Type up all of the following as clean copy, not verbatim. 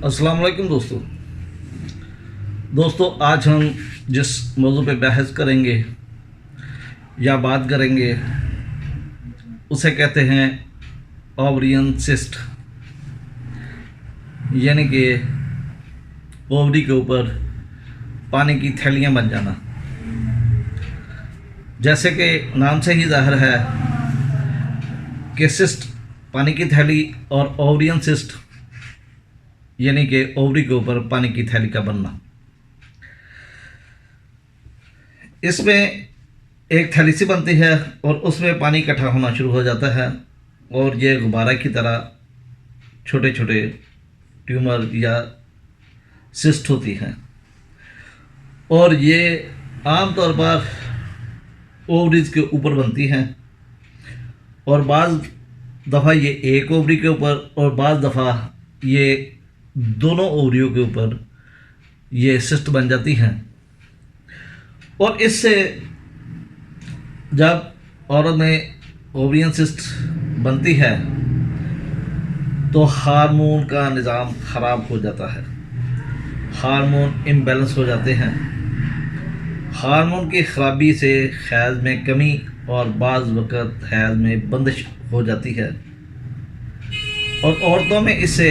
अस्सलाम वालेकुम दोस्तों आज हम जिस मौजू पे बहस करेंगे या बात करेंगे उसे कहते हैं ओवरियन सिस्ट, यानी कि ओवरी के ऊपर पानी की थैलियां बन जाना। जैसे कि नाम से ही जाहिर है कि सिस्ट पानी की थैली और ओवरियन सिस्ट यानी कि ओवरी के ऊपर पानी की थैली का बनना। इसमें एक थैली सी बनती है और उसमें पानी इकट्ठा होना शुरू हो जाता है और ये गुब्बारा की तरह छोटे छोटे ट्यूमर या सिस्ट होती हैं और ये आमतौर पर ओवरीज के ऊपर बनती हैं और बाज़ दफ़ा ये एक ओवरी के ऊपर और बाज़ दफ़ा ये दोनों ओवरियों के ऊपर ये सिस्ट बन जाती हैं। और इससे जब औरत में ओवरियन सिस्ट बनती है तो हार्मोन का निज़ाम ख़राब हो जाता है, हार्मोन इम्बैलेंस हो जाते हैं। हार्मोन की ख़राबी से हैज़ में कमी और बाज़ वक़्त हैज़ में बंदिश हो जाती है और औरतों में इससे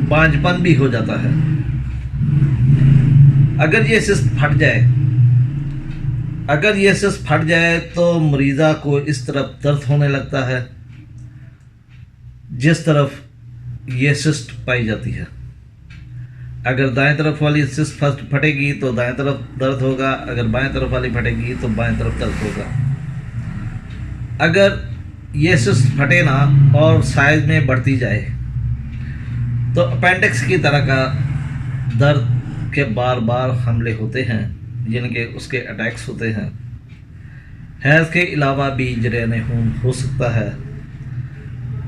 बांझपन भी हो जाता है। अगर ये सिस्ट फट जाए तो मरीज़ा को इस तरफ दर्द होने लगता है जिस तरफ ये सिस्ट पाई जाती है। अगर दाएं तरफ वाली सिस्ट फटेगी तो दाएं तरफ दर्द होगा, अगर बाएं तरफ वाली फटेगी तो बाएं तरफ दर्द होगा। अगर ये सिस्ट फटे ना और साइज में बढ़ती जाए तो अपेंडिक्स की तरह का दर्द के बार बार हमले होते हैं, यानी कि उसके अटैक्स होते हैं। हैज़ के अलावा भी जरेन खून हो सकता है।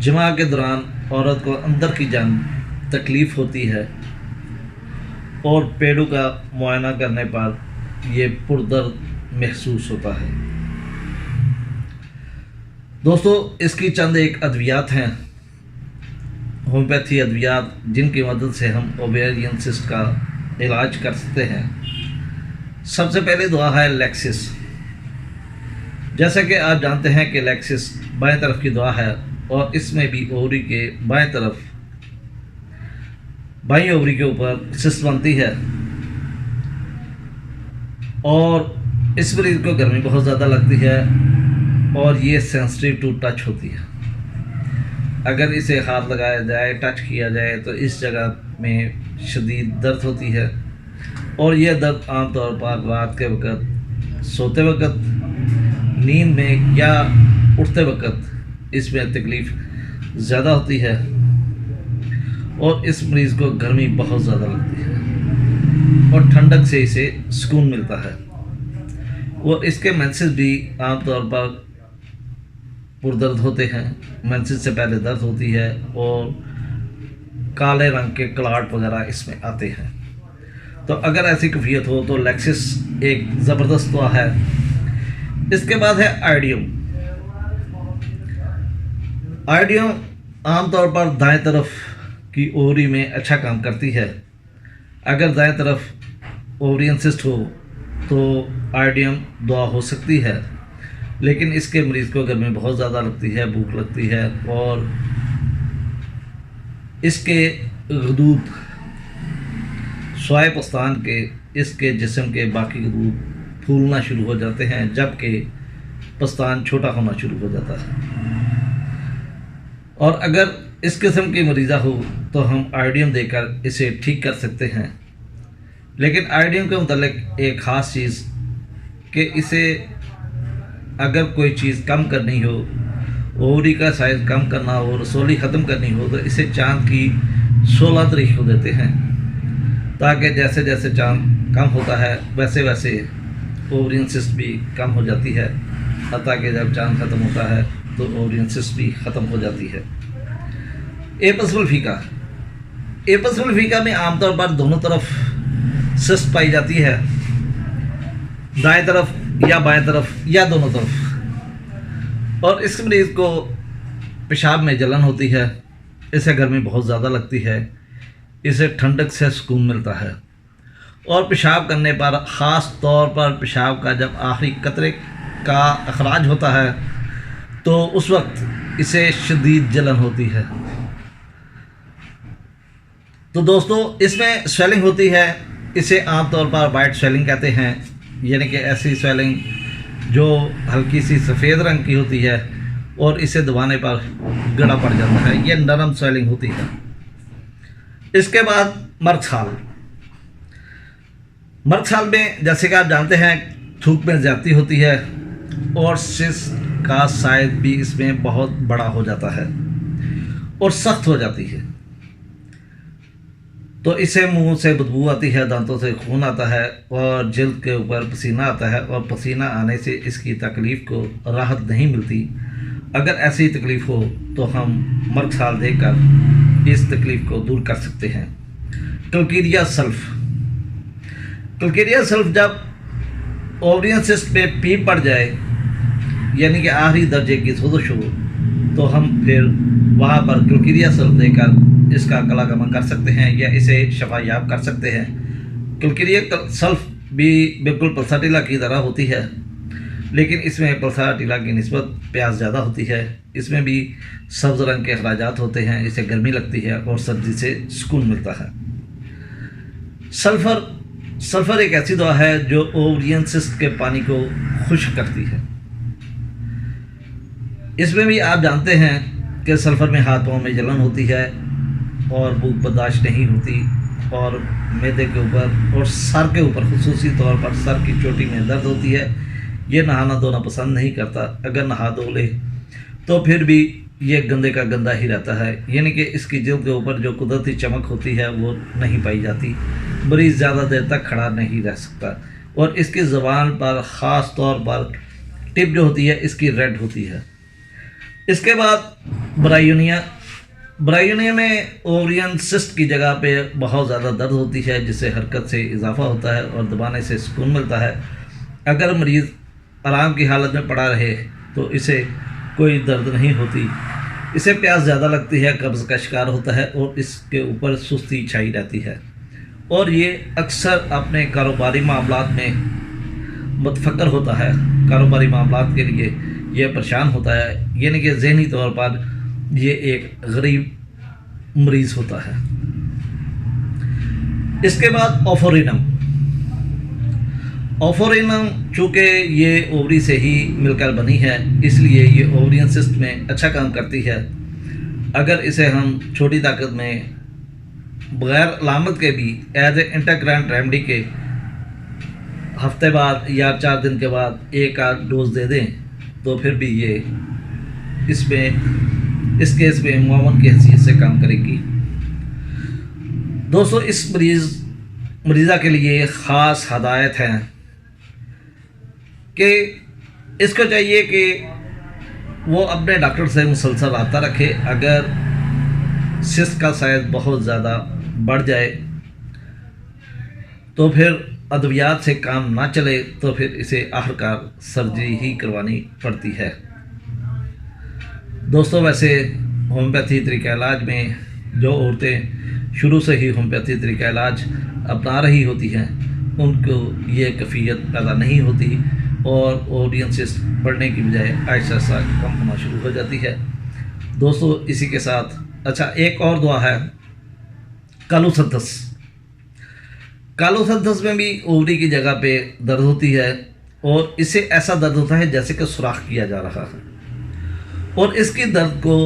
जमा के दौरान औरत को अंदर की जान तकलीफ़ होती है और पेड़ों का मुआयना करने पर ये पुरदर्द महसूस होता है। दोस्तों, इसकी चंद एक अद्वियात हैं, होम्योपैथी अद्वियात, जिनकी मदद से हम ओवेरियन सिस्ट का इलाज कर सकते हैं। सबसे पहले दवा है लैक्सिस। जैसा कि आप जानते हैं कि लैक्सिस बाएं तरफ की दवा है और इसमें भी ओवरी के बाईं ओवरी के ऊपर सिस्ट बनती है और इस मरीज को गर्मी बहुत ज़्यादा लगती है और ये सेंसिटिव टू टच होती है। अगर इसे हाथ लगाया जाए, टच किया जाए तो इस जगह में शदीद दर्द होती है और यह दर्द आमतौर पर रात के वक़्त, सोते वक़्त, नींद में या उठते वक़्त इसमें तकलीफ़ ज़्यादा होती है और इस मरीज़ को गर्मी बहुत ज़्यादा लगती है और ठंडक से इसे सुकून मिलता है। और इसके मेंसेस भी आमतौर पर पुरदर्द होते हैं। मेंसेस से पहले दर्द होती है और काले रंग के क्लाट वगैरह इसमें आते हैं। तो अगर ऐसी कैफियत हो तो लैक्सिस एक ज़बरदस्त दवा है। इसके बाद है आयोडियम। आयोडियम आमतौर पर दाएं तरफ की ओवरी में अच्छा काम करती है। अगर दाएं तरफ ओवरियन सिस्ट हो तो आयोडियम दवा हो सकती है, लेकिन इसके मरीज़ को गर्मी बहुत ज़्यादा लगती है, भूख लगती है और इसके गदूद स्वाय पस्तान के इसके जिस्म के बाकी गदूद फूलना शुरू हो जाते हैं, जबकि पस्तान छोटा होना शुरू हो जाता है। और अगर इस किस्म की मरीज़ा हो तो हम आयोडियम देकर इसे ठीक कर सकते हैं। लेकिन आयोडियम के मुतालिक एक ख़ास चीज़ कि इसे अगर कोई चीज़ कम करनी हो, ओवरी का साइज़ कम करना हो, रसोली ख़त्म करनी हो तो इसे चाँद की 16 तारीख को देते हैं, ताकि जैसे जैसे चाँद कम होता है वैसे वैसे ओवरियन सिस्ट भी कम हो जाती है, ताकि जब चाँद ख़त्म होता है तो ओवरियन सिस्ट भी ख़त्म हो जाती है। एपस वुल्फिका में आमतौर पर दोनों तरफ सिस्ट पाई जाती है, दाएं तरफ या बाएं तरफ या दोनों तरफ। और इस मरीज़ को पेशाब में जलन होती है, इसे गर्मी बहुत ज़्यादा लगती है, इसे ठंडक से सुकून मिलता है। और पेशाब करने पर, ख़ास तौर पर पेशाब का जब आखिरी कतरे का अखराज होता है तो उस वक्त इसे शदीद जलन होती है। तो दोस्तों, इसमें स्वेलिंग होती है, इसे आमतौर पर वाइट स्वेलिंग कहते हैं, यानी कि ऐसी स्वेलिंग जो हल्की सी सफ़ेद रंग की होती है और इसे दबाने पर गड़ा पड़ जाता है। यह नरम स्वेलिंग होती है। इसके बाद मर्दसाल। मर्दसाल में जैसे कि आप जानते हैं थूक में ज़्यादती होती है और सिस्ट का साइज भी इसमें बहुत बड़ा हो जाता है और सख्त हो जाती है। तो इसे मुंह से बदबू आती है, दांतों से खून आता है और जल्द के ऊपर पसीना आता है और पसीना आने से इसकी तकलीफ़ को राहत नहीं मिलती। अगर ऐसी तकलीफ़ हो तो हम मर्दसाल देकर इस तकलीफ़ को दूर कर सकते हैं। कलकीरिया सल्फ। कलकीरिया सल्फ जब ओवरियन सिस्ट पे पीप पड़ जाए, यानी कि आखिरी दर्जे की सोजश हो, तो हम फिर वहाँ पर कलकीरिया सल्फ देकर इसका कलाकमान कर सकते हैं या इसे शफायाब कर सकते हैं। कलकीरिया सल्फ भी बिल्कुल पल्साटिला की तरह होती है, लेकिन इसमें पल्साटिला की निस्बत प्याज ज़्यादा होती है। इसमें भी सब्ज़ रंग के अखराजात होते हैं, इसे गर्मी लगती है और सर्दी से सुकून मिलता है। सल्फ़र एक ऐसी दवा है जो ओवरियन सिस्ट के पानी को खुश्क करती है। इसमें भी आप जानते हैं कि सल्फ़र में हाथ पाँव में जलन होती है और भूख बर्दाश्त नहीं होती और मैदे के ऊपर और सर के ऊपर, खुसूसी तौर पर सर की चोटी में दर्द होती है। ये नहाना धोना पसंद नहीं करता। अगर नहा धो ले तो फिर भी ये गंदे का गंदा ही रहता है, यानी कि इसकी जल्द के ऊपर जो कुदरती चमक होती है वो नहीं पाई जाती। मरीज़ ज़्यादा देर तक खड़ा नहीं रह सकता और इसकी ज़बान पर ख़ास तौर पर टिप जो होती है इसकी रेड होती है। इसके बाद ब्रायोनिया में ओवरियन सिस्ट की जगह पे बहुत ज़्यादा दर्द होती है, जिससे हरकत से इजाफा होता है और दबाने से सुकून मिलता है। अगर मरीज़ आराम की हालत में पड़ा रहे तो इसे कोई दर्द नहीं होती। इसे प्यास ज़्यादा लगती है, कब्ज़ का शिकार होता है और इसके ऊपर सुस्ती छाई रहती है और ये अक्सर अपने कारोबारी मामलात में मुतफक्कर होता है। कारोबारी मामलात के लिए ये परेशान होता है, यानी कि ज़हनी तौर पर ये एक गरीब मरीज़ होता है। इसके बाद ओफोरिनम चूँकि ये ओवरी से ही मिलकर बनी है, इसलिए ये ओवरियन सिस्ट में अच्छा काम करती है। अगर इसे हम छोटी ताकत में बग़ैर अलामत के भी एज ए इंटरग्रांट रेमडी के हफ्ते बाद या 4 दिन के बाद एक आध डोज दे दें तो फिर भी ये इस केस में मुआवन की हैसियत से काम करेगी। दोस्तों, इस मरीज़ा के लिए ख़ास हदायत है कि इसको चाहिए कि वो अपने डॉक्टर से मुसलसल रब्ता रखे। अगर सिस्ट का साइज बहुत ज़्यादा बढ़ जाए तो फिर अद्वियात से काम ना चले तो फिर इसे आखिरकार सर्जरी ही करवानी पड़ती है। दोस्तों, वैसे होम्योपैथी तरीक़ा इलाज में जो औरतें शुरू से ही होम्योपैथी तरीक़ा इलाज अपना रही होती हैं उनको ये कैफियत पैदा नहीं होती और ओवरियन सिस्ट बढ़ने की बजाय आहिस्ता आहिस्ता कम होना शुरू हो जाती है। दोस्तों, इसी के साथ एक और दुआ है कालूसंथस। कालूसंथस में भी ओवरी की जगह पे दर्द होती है और इससे ऐसा दर्द होता है जैसे कि सुराख किया जा रहा है और इसकी दर्द को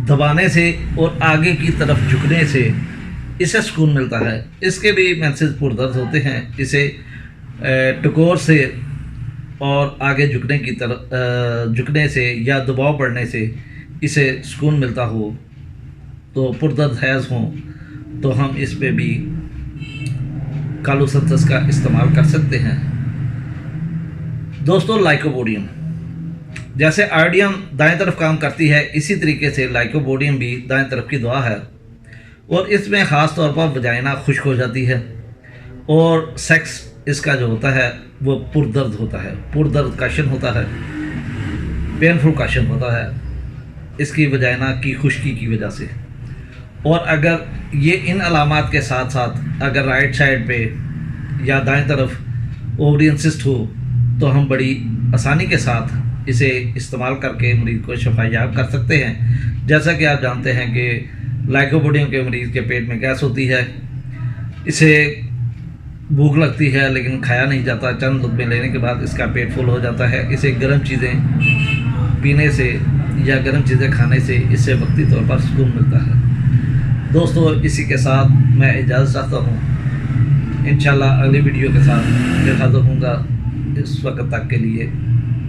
दबाने से और आगे की तरफ झुकने से इसे सुकून मिलता है। इसके भी मैसेज पुरदर्द होते हैं। इसे टकोर से और आगे झुकने से या दबाव बढ़ने से इसे सुकून मिलता हो तो पुरदर्द हैज़ हो तो हम इस पे भी कालूसंथस का इस्तेमाल कर सकते हैं। दोस्तों, लाइकोपोडियम, जैसे आयोडियम दाएं तरफ काम करती है इसी तरीके से लाइकोपोडियम भी दाएं तरफ की दवा है और इसमें ख़ास तौर पर वजाइना खुश्क हो जाती है और सेक्स इसका जो होता है वो पुरदर्द होता है, पुरदर्द काशन होता है, पेनफुल काशन होता है इसकी वजाइना की खुश्की की वजह से। और अगर ये इन अलामात के साथ साथ अगर राइट साइड पे या दाएं तरफ ओवरियन सिस्ट हो तो हम बड़ी आसानी के साथ इसे इस्तेमाल करके मरीज़ को शफायाब कर सकते हैं। जैसा कि आप जानते हैं कि लाइकोपोडियम के मरीज़ के पेट में गैस होती है, इसे भूख लगती है लेकिन खाया नहीं जाता, चंद लुकमे लेने के बाद इसका पेट फुल हो जाता है। इसे गर्म चीज़ें पीने से या गर्म चीज़ें खाने से इससे वक्ती तौर पर सुकून मिलता है। दोस्तों, इसी के साथ मैं इजाज़त चाहता हूँ। इंशाल्लाह अगली वीडियो के साथ फिर हाज़िर होऊंगा। इस वक्त तक के लिए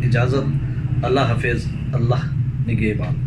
इजाज़त। अल्लाह हाफिज़, अल्लाह निगहबान।